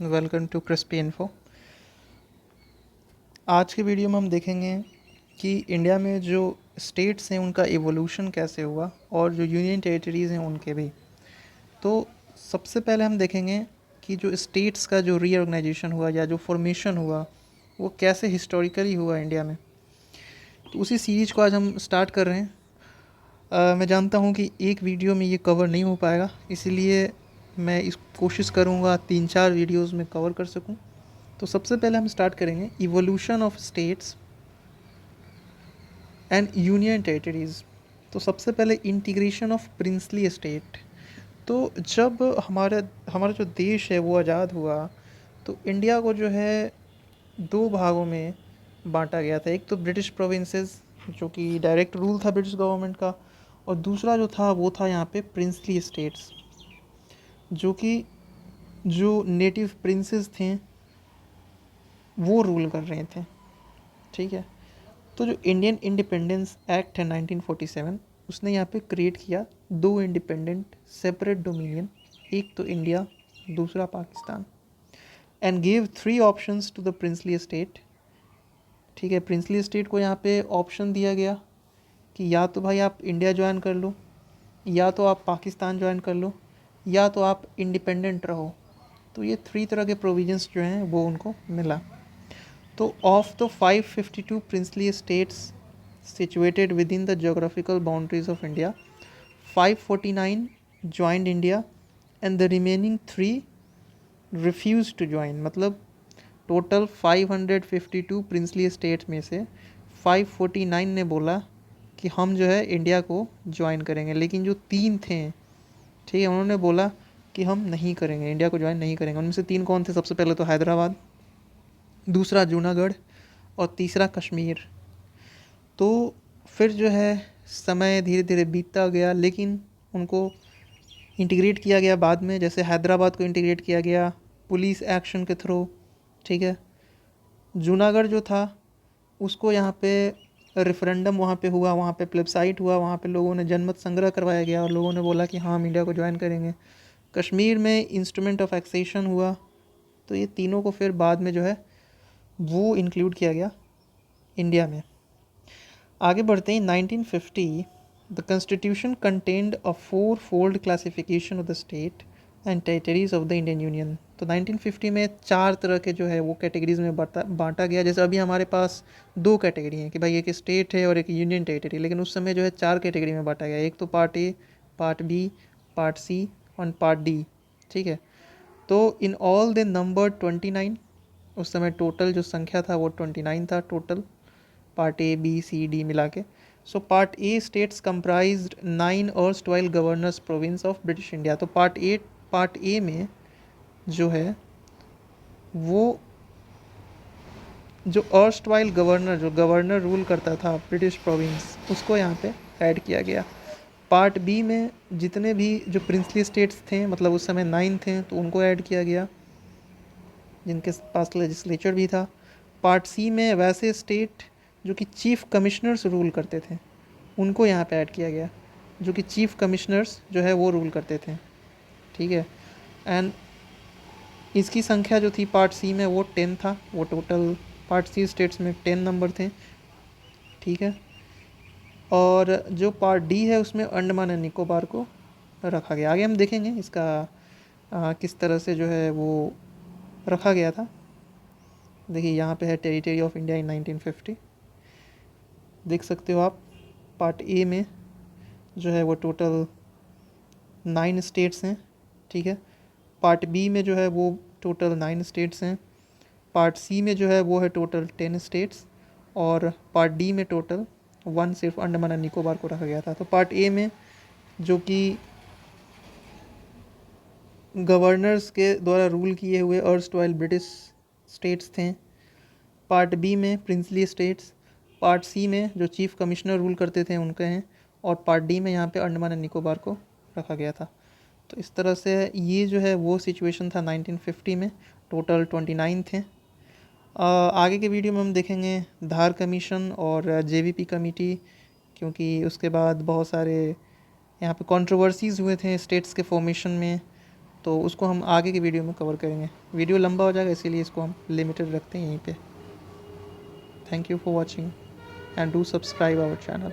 Welcome to crispy info. आज के video में हम देखेंगे कि इंडिया में जो स्टेट्स हैं उनका एवोल्यूशन कैसे हुआ और जो यूनियन टेरिटरीज़ हैं उनके भी। तो सबसे पहले हम देखेंगे कि जो स्टेट्स का जो रीऑर्गेनाइजेशन हुआ या जो फॉर्मेशन हुआ वो कैसे हिस्टोरिकली हुआ इंडिया में। तो उसी सीरीज को आज हम स्टार्ट कर रहे हैं। मैं जानता हूँ कि एक वीडियो में ये कवर नहीं हो पाएगा, इसीलिए मैं इस कोशिश करूँगा 3-4 वीडियोज़ में कवर कर सकूँ। तो सबसे पहले हम स्टार्ट करेंगे evolution of states and union territories. तो सबसे पहले इंटीग्रेशन ऑफ प्रिंसली स्टेट। तो जब हमारा हमारा जो देश है वो आज़ाद हुआ तो इंडिया को जो है दो भागों में बांटा गया था। एक तो ब्रिटिश प्रोविंसेस जो कि डायरेक्ट रूल था ब्रिटिश गवर्नमेंट का, और दूसरा जो था वो था यहाँ पे प्रिंसली स्टेट्स जो कि जो नेटिव प्रिंसेस थे वो रूल कर रहे थे। ठीक है। तो जो इंडियन इंडिपेंडेंस एक्ट है 1947, उसने यहाँ पे क्रिएट किया दो इंडिपेंडेंट सेपरेट डोमिनियन, एक तो इंडिया दूसरा Pakistan, and give 3 options to the princely state. ठीक है। प्रिंसली स्टेट को यहाँ पे ऑप्शन दिया गया कि या तो भाई आप इंडिया ज्वाइन कर लो, या तो आप पाकिस्तान ज्वाइन कर लो, या तो आप इंडिपेंडेंट रहो। तो ये 3 तरह के प्रोविजंस जो हैं वो उनको मिला। तो of the 552 princely states situated within the geographical boundaries of India, 549 joined India and the remaining 3 refused to join। मतलब टोटल 552 प्रिंसली स्टेट्स में से 549 ने बोला कि हम जो है इंडिया को ज्वाइन करेंगे, लेकिन जो 3 थे, ठीक है, उन्होंने बोला कि हम नहीं करेंगे, इंडिया को ज्वाइन नहीं करेंगे। उनमें से 3 कौन थे? सबसे पहले तो हैदराबाद, दूसरा जूनागढ़ और तीसरा कश्मीर। तो फिर जो है समय धीरे धीरे बीतता गया, लेकिन उनको इंटीग्रेट किया गया बाद में। जैसे हैदराबाद को इंटीग्रेट किया गया पुलिस एक्शन के थ्रू। ठीक है। जूनागढ़ जो था उसको यहाँ पे रेफरेंडम वहाँ पे हुआ, वहाँ पे प्लेबसाइट हुआ, वहाँ पे लोगों ने जनमत संग्रह करवाया गया और लोगों ने बोला कि हाँ हम इंडिया को ज्वाइन करेंगे। कश्मीर में इंस्ट्रूमेंट ऑफ एक्सेशन हुआ। तो ये तीनों को फिर बाद में जो है वो इंक्लूड किया गया इंडिया में। आगे बढ़ते हैं। 1950 the constitution contained a 4-fold classification of the state and territories of the Indian union. तो 1950 में 4 तरह के जो है वो कैटेगरीज में बांटा गया। जैसे अभी हमारे पास 2 कैटेगरी हैं कि भाई एक स्टेट है और एक यूनियन टेरिटरी, लेकिन उस समय जो है 4 कैटेगरी में बांटा गया। एक तो part A, part B, part C और पार्ट डी। ठीक है। तो इन ऑल दे नंबर 29। उस समय टोटल जो संख्या था वो 29 था total, part A B C D मिला के। So part A states comprised 9 erstwhile governors province of British India. तो पार्ट ए में जो है वो जो अर्स्टवाइल गवर्नर, जो गवर्नर रूल करता था ब्रिटिश प्रोविंस, उसको यहाँ पे ऐड किया गया। पार्ट बी में जितने भी जो प्रिंसली स्टेट्स थे, मतलब उस समय 9 थे, तो उनको ऐड किया गया जिनके पास लेजिस्लेचर भी था। पार्ट सी में वैसे स्टेट जो कि चीफ कमिश्नर्स रूल करते थे उनको यहाँ पे ऐड किया गया, जो कि चीफ कमिश्नर्स जो है वो रूल करते थे। ठीक है। एंड इसकी संख्या जो थी पार्ट सी में वो 10 था। वो टोटल पार्ट सी स्टेट्स में 10 नंबर थे। ठीक है। और जो पार्ट डी है उसमें अंडमान एंड निकोबार को रखा गया। आगे हम देखेंगे इसका किस तरह से जो है वो रखा गया था। देखिए यहाँ पे है टेरिटरी ऑफ इंडिया इन 1950, देख सकते हो आप। पार्ट ए में जो है वो टोटल 9 स्टेट्स हैं। ठीक है। पार्ट बी में जो है वो टोटल 9 स्टेट्स हैं। पार्ट सी में जो है वो है टोटल 10 स्टेट्स, और पार्ट डी में टोटल 1 सिर्फ अंडमान एंड निकोबार को रखा गया था। तो पार्ट ए में जो कि गवर्नर्स के द्वारा रूल किए हुए अर्स्टवाइल ब्रिटिश स्टेट्स थे। पार्ट बी में प्रिंसली स्टेट्स। पार्ट सी में जो चीफ कमिश्नर रूल करते थे उनके हैं। और पार्ट डी में यहाँ पे अंडमान एंड निकोबार को रखा गया था। तो इस तरह से ये जो है वो सिचुएशन था 1950 में। टोटल 29 थे। आगे के वीडियो में हम देखेंगे धार कमीशन और जेवीपी कमेटी, क्योंकि उसके बाद बहुत सारे यहाँ पे कंट्रोवर्सीज़ हुए थे स्टेट्स के फॉर्मेशन में। तो उसको हम आगे की वीडियो में कवर करेंगे। वीडियो लंबा हो जाएगा इसीलिए इसको हम लिमिटेड रखते हैं यहीं पे। Thank you for watching and do subscribe our channel.